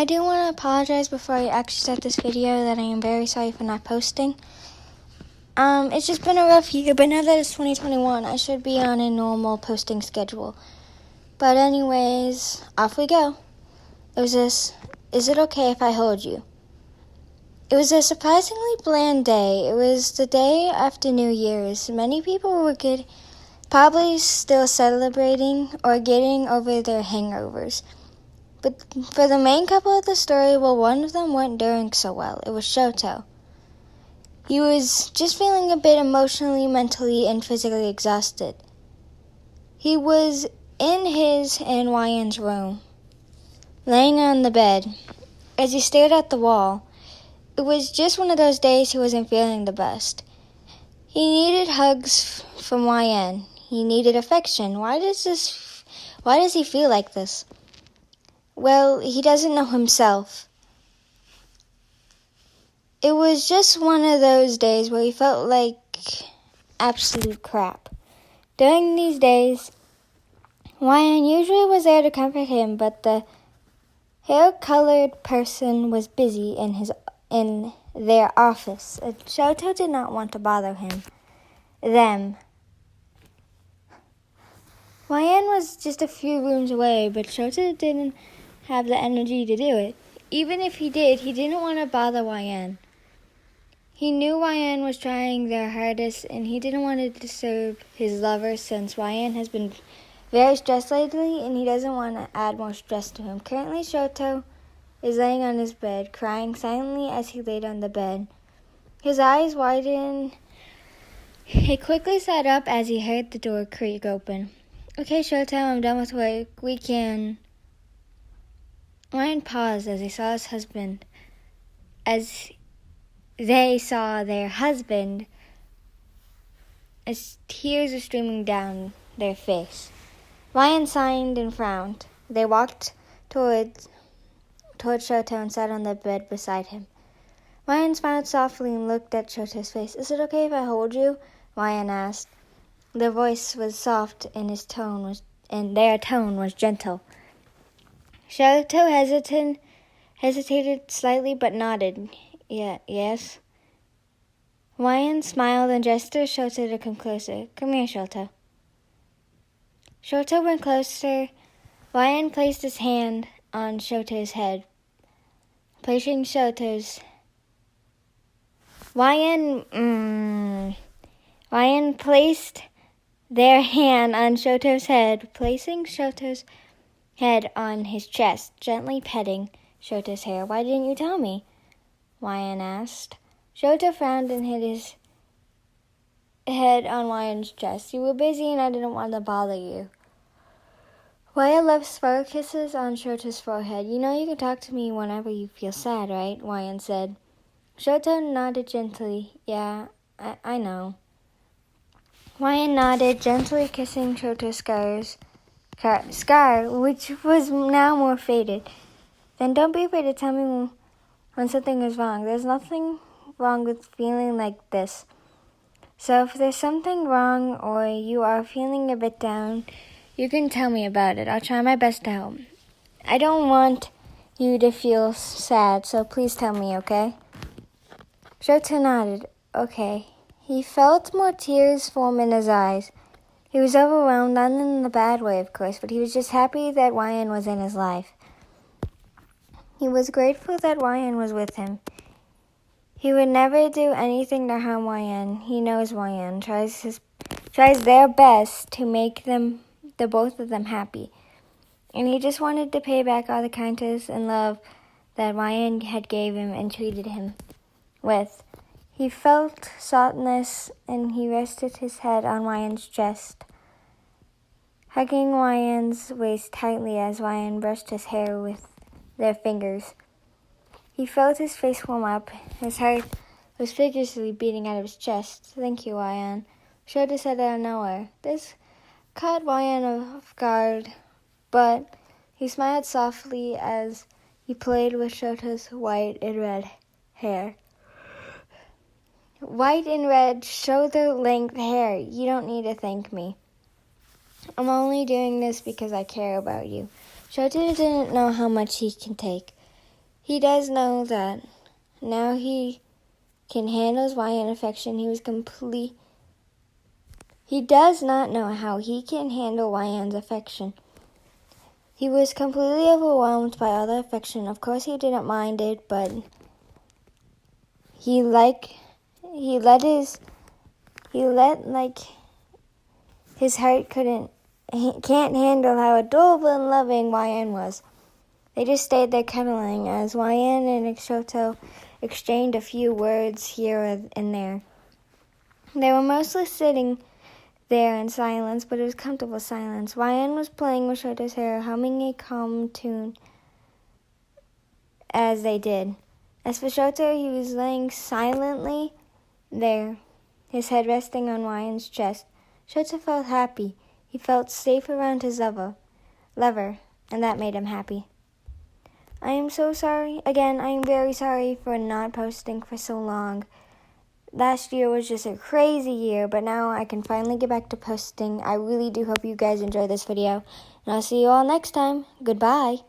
I do want to apologize before I actually start this video that I am very sorry for not posting. It's just been a rough year, but now that it's 2021, I should be on a normal posting schedule. But anyways, off we go. It was this, is it okay if I hold you? It was a surprisingly bland day. It was the day after New Year's. Many people were probably still celebrating or getting over their hangovers. But for the main couple of the story, one of them wasn't doing so well. It was Shouto. He was just feeling a bit emotionally, mentally, and physically exhausted. He was in his and Ryan's room, laying on the bed. As he stared at the wall, it was just one of those days he wasn't feeling the best. He needed hugs from Ryan. He needed affection. Why does he feel like this? Well, he doesn't know himself. It was just one of those days where he felt like absolute crap. During these days, Ryan usually was there to comfort him, but the hair-colored person was busy in their office. Shouto did not want to bother them. Ryan was just a few rooms away, but Shouto didn't have the energy to do it. Even if he did, he didn't want to bother Ryan. He knew Ryan was trying their hardest, and he didn't want to disturb his lover since Ryan has been very stressed lately, and he doesn't want to add more stress to him. Currently, Shouto is laying on his bed, crying silently as he laid on the bed. His eyes widened. He quickly sat up as he heard the door creak open. Okay, Shouto, I'm done with work. We can... Ryan paused as he saw his husband. As they saw their husband, as tears were streaming down their face. Ryan sighed and frowned. They walked toward Shouto and sat on the bed beside him. Ryan smiled softly and looked at Shouto's face. Is it okay if I hold you? Ryan asked. Their voice was soft and their tone was gentle. Shouto hesitated slightly but nodded. Yes. Ryan smiled and gestured Shouto to come closer. Come here, Shouto. Shouto went closer. Ryan placed his hand on Shouto's head, placing Ryan placed their hand on Shouto's head, placing Shouto's head on his chest, gently petting Shouto's hair. Why didn't you tell me? Ryan asked. Shouto frowned and hit his head on Ryan's chest. You were busy and I didn't want to bother you. Ryan left slow kisses on Shouto's forehead. You know you can talk to me whenever you feel sad, right? Ryan said. Shouto nodded gently. Yeah, I know. Ryan nodded, gently kissing Shouto's scar, which was now more faded. Then don't be afraid to tell me when something is wrong. There's nothing wrong with feeling like this. So if there's something wrong or you are feeling a bit down, you can tell me about it. I'll try my best to help. I don't want you to feel sad, so please tell me, okay? Shouto nodded. Okay. He felt more tears form in his eyes. He was overwhelmed, not in the bad way, of course, but he was just happy that Ryan was in his life. He was grateful that Ryan was with him. He would never do anything to harm Ryan. He knows Ryan tries their best to make the both of them happy. And he just wanted to pay back all the kindness and love that Ryan had gave him and treated him with. He felt softness, and he rested his head on Ryan's chest, hugging Ryan's waist tightly as Ryan brushed his hair with their fingers. He felt his face warm up. His heart was vigorously beating out of his chest. Thank you, Ryan. Shouto said out of nowhere. This caught Ryan off guard, but he smiled softly as he played with Shouto's white and red hair. White and red, shoulder-length hair. You don't need to thank me. I'm only doing this because I care about you. Shouto didn't know how much he can take. He does know that now he can handle his YN affection. He does not know how he can handle YN's affection. He was completely overwhelmed by all the affection. Of course, he didn't mind it, but he let his heart can't handle how adorable and loving YN was. They just stayed there cuddling as YN and Shouto exchanged a few words here and there. They were mostly sitting there in silence, but it was comfortable silence. YN was playing with Shouto's hair, humming a calm tune as they did. As for Shouto, he was laying silently there, his head resting on YN's chest. Shouto felt happy. He felt safe around his lover, and that made him happy. I am so sorry. Again, I am very sorry for not posting for so long. Last year was just a crazy year, but now I can finally get back to posting. I really do hope you guys enjoy this video, and I'll see you all next time. Goodbye.